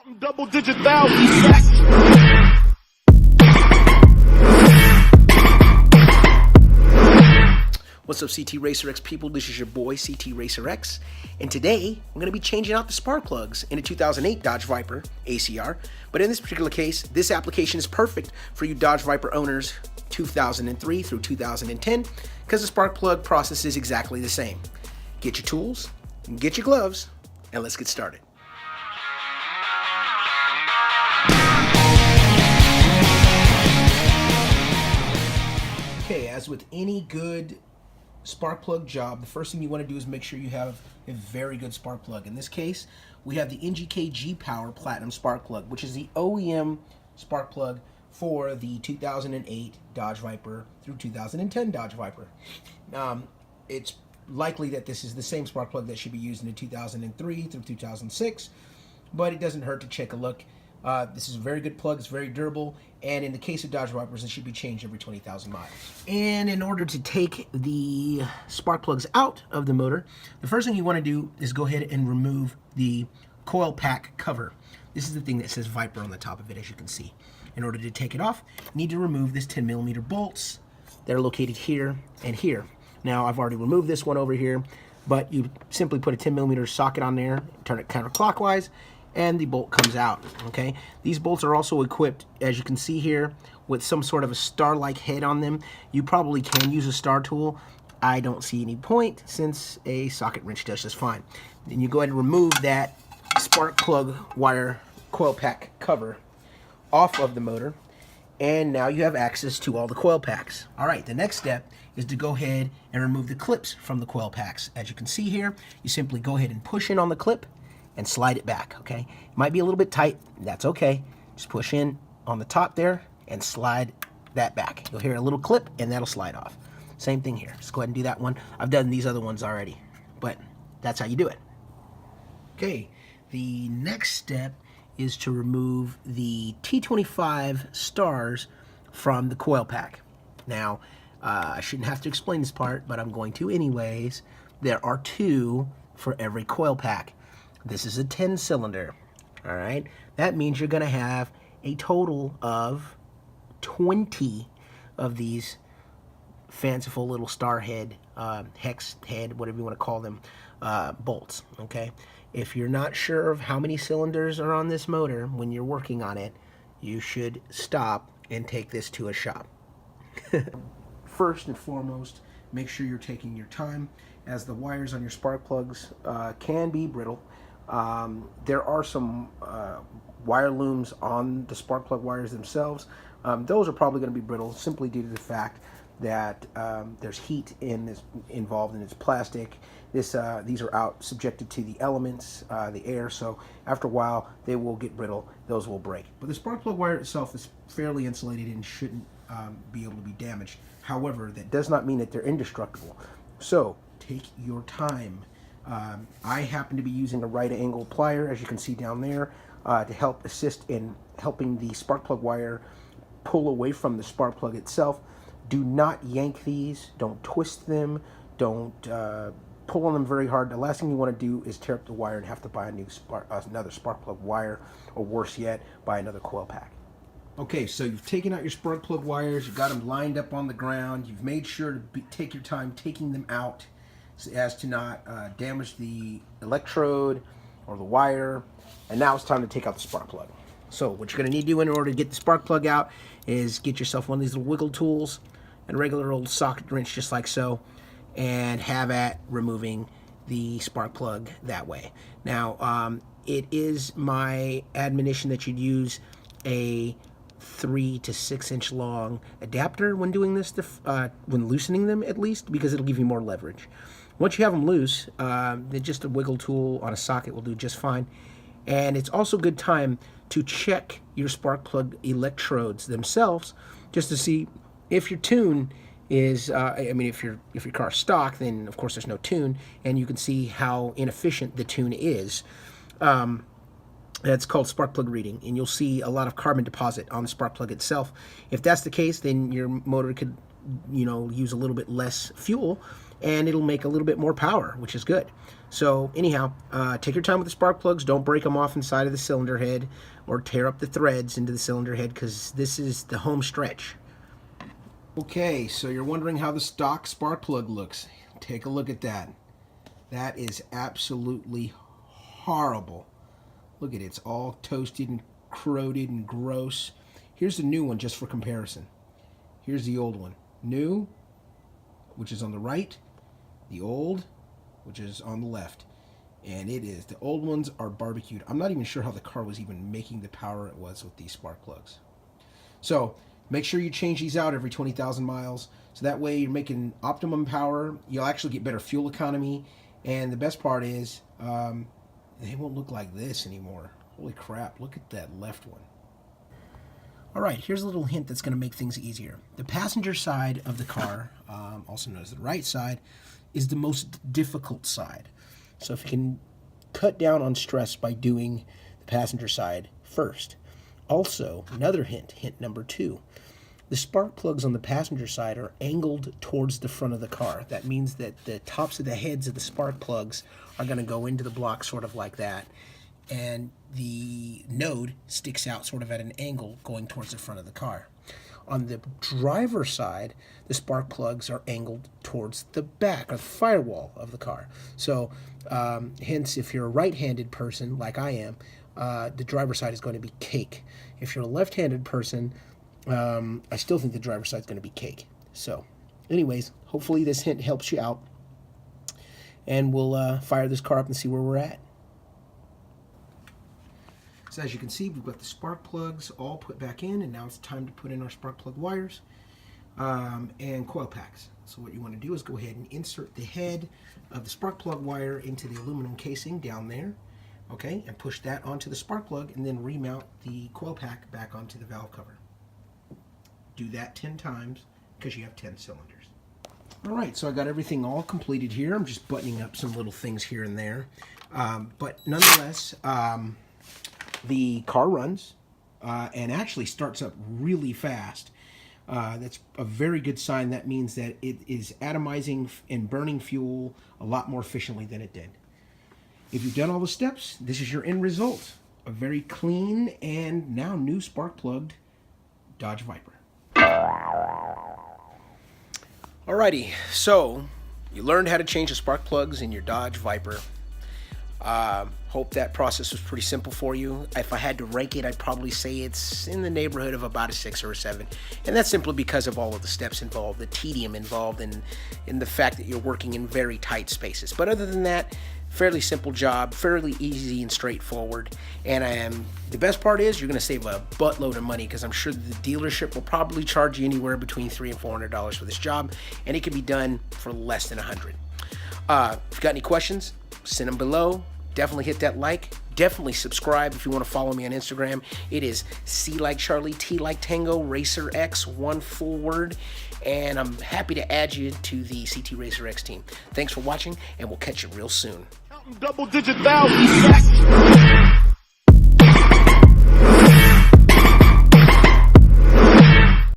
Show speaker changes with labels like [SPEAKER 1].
[SPEAKER 1] Counting double-digit thousands.
[SPEAKER 2] What's up, CT Racer X people? This is your boy, CT Racer X, and today I'm going to be changing out the spark plugs in a 2008 Dodge Viper ACR. But in this particular case, this application is perfect for you Dodge Viper owners 2003 through 2010 because the spark plug process is exactly the same. Get your tools, get your gloves, and let's get started. Okay, as with any good spark plug job, the first thing you want to do is make sure you have a very good spark plug. In this case, we have the NGK-Gpower Platinum spark plug, which is the OEM spark plug for the 2008 Dodge Viper through 2010 Dodge Viper. It's likely that this is the same spark plug that should be used in the 2003 through 2006, but it doesn't hurt to check a look. This is a very good plug, it's very durable, and in the case of Dodge Vipers, it should be changed every 20,000 miles. And in order to take the spark plugs out of the motor, the first thing you want to do is go ahead and remove the coil pack cover. This is the thing that says Viper on the top of it, as you can see. In order to take it off, you need to remove this 10mm bolts that are located here and here. Now, I've already removed this one over here, but you simply put a 10mm socket on there, turn it counterclockwise, and the bolt comes out. Okay, these bolts are also equipped, as you can see here, with some sort of a star-like head on them. You probably can use a star tool. I don't see any point since a socket wrench does just fine. Then you go ahead and remove that spark plug wire coil pack cover off of the motor, and now you have access to all the coil packs. All right, the next step is to go ahead and remove the clips from the coil packs. As you can see here, you simply go ahead and push in on the clip and slide it back, okay? It might be a little bit tight, that's okay. Just push in on the top there and slide that back. You'll hear a little clip and that'll slide off. Same thing here, just go ahead and do that one. I've done these other ones already, but that's how you do it. Okay, the next step is to remove the T25 stars from the coil pack. Now, I shouldn't have to explain this part, but I'm going to anyways. There are two for every coil pack. This is a 10-cylinder, all right? That means you're gonna have a total of 20 of these fanciful little star head, hex head, whatever you wanna call them, bolts, okay? If you're not sure of how many cylinders are on this motor when you're working on it, you should stop and take this to a shop. First and foremost, make sure you're taking your time, as the wires on your spark plugs can be brittle. There are some wire looms on the spark plug wires themselves. Those are probably going to be brittle simply due to the fact that there's heat involved in its plastic. These are out subjected to the elements, the air, so after a while they will get brittle, those will break. But the spark plug wire itself is fairly insulated and shouldn't be able to be damaged. However, that does not mean that they're indestructible. So take your time. I happen to be using a right angle plier, as you can see down there, to help assist in helping the spark plug wire pull away from the spark plug itself. Do not yank these, don't twist them, don't pull on them very hard. The last thing you want to do is tear up the wire and have to buy another spark plug wire, or worse yet, buy another coil pack. Okay, so you've taken out your spark plug wires, you've got them lined up on the ground, you've made sure to take your time taking them out so as to not damage the electrode or the wire, and now it's time to take out the spark plug. So what you're going to need to do in order to get the spark plug out is get yourself one of these little wiggle tools and a regular old socket wrench just like so, and have at removing the spark plug that way. Now, it is my admonition that you'd use a 3 to 6 inch long adapter when doing this, when loosening them at least, because it'll give you more leverage. Once you have them loose, then just a wiggle tool on a socket will do just fine. And it's also a good time to check your spark plug electrodes themselves, just to see if your tune is, if your car's stock, then of course there's no tune, and you can see how inefficient the tune is. That's called spark plug reading, and you'll see a lot of carbon deposit on the spark plug itself. If that's the case, then your motor could, use a little bit less fuel, and it'll make a little bit more power, which is good. So anyhow, take your time with the spark plugs. Don't break them off inside of the cylinder head or tear up the threads into the cylinder head, because this is the home stretch. Okay, so you're wondering how the stock spark plug looks. Take a look at that. That is absolutely horrible. Look at it. It's all toasted and corroded and gross. Here's the new one just for comparison. Here's the old one. New, which is on the right. The old, which is on the left. And it is. The old ones are barbecued. I'm not even sure how the car was even making the power it was with these spark plugs. So make sure you change these out every 20,000 miles. So that way you're making optimum power. You'll actually get better fuel economy. And the best part is they won't look like this anymore. Holy crap, look at that left one. All right, here's a little hint that's going to make things easier. The passenger side of the car, also known as the right side, is the most difficult side. So if you can cut down on stress by doing the passenger side first. Also, another hint number 2. The spark plugs on the passenger side are angled towards the front of the car. That means that the tops of the heads of the spark plugs are going to go into the block sort of like that. And the node sticks out sort of at an angle going towards the front of the car. On the driver's side, the spark plugs are angled towards the back or the firewall of the car. So hence, if you're a right-handed person like I am, the driver's side is going to be cake. If you're a left-handed person, I still think the driver's side is going to be cake. So anyways, hopefully this hint helps you out. And we'll fire this car up and see where we're at. So as you can see, we've got the spark plugs all put back in, and now it's time to put in our spark plug wires and coil packs. So what you want to do is go ahead and insert the head of the spark plug wire into the aluminum casing down there, okay, and push that onto the spark plug, and then remount the coil pack back onto the valve cover. Do that 10 times because you have 10 cylinders. All right, so I got everything all completed here. I'm just buttoning up some little things here and there, but nonetheless, the car runs and actually starts up really fast. That's a very good sign. That means that it is atomizing and burning fuel a lot more efficiently than it did. If you've done all the steps, this is your end result. A very clean and now new spark-plugged Dodge Viper. Alrighty, so you learned how to change the spark plugs in your Dodge Viper. Hope that process was pretty simple for you. If I had to rank it, I'd probably say it's in the neighborhood of about a 6 or a 7. And that's simply because of all of the steps involved, the tedium involved, and in the fact that you're working in very tight spaces. But other than that, fairly simple job, fairly easy and straightforward. And the best part is you're going to save a buttload of money, because I'm sure the dealership will probably charge you anywhere between $300 and $400 for this job, and it can be done for less than $100. If you've got any questions, send them below. Definitely hit that like. Definitely subscribe if you want to follow me on Instagram. It is C like Charlie, T like Tango, Racer X, one full word. And I'm happy to add you to the CT Racer X team. Thanks for watching, and we'll catch you real soon.
[SPEAKER 1] Double-digit thousands.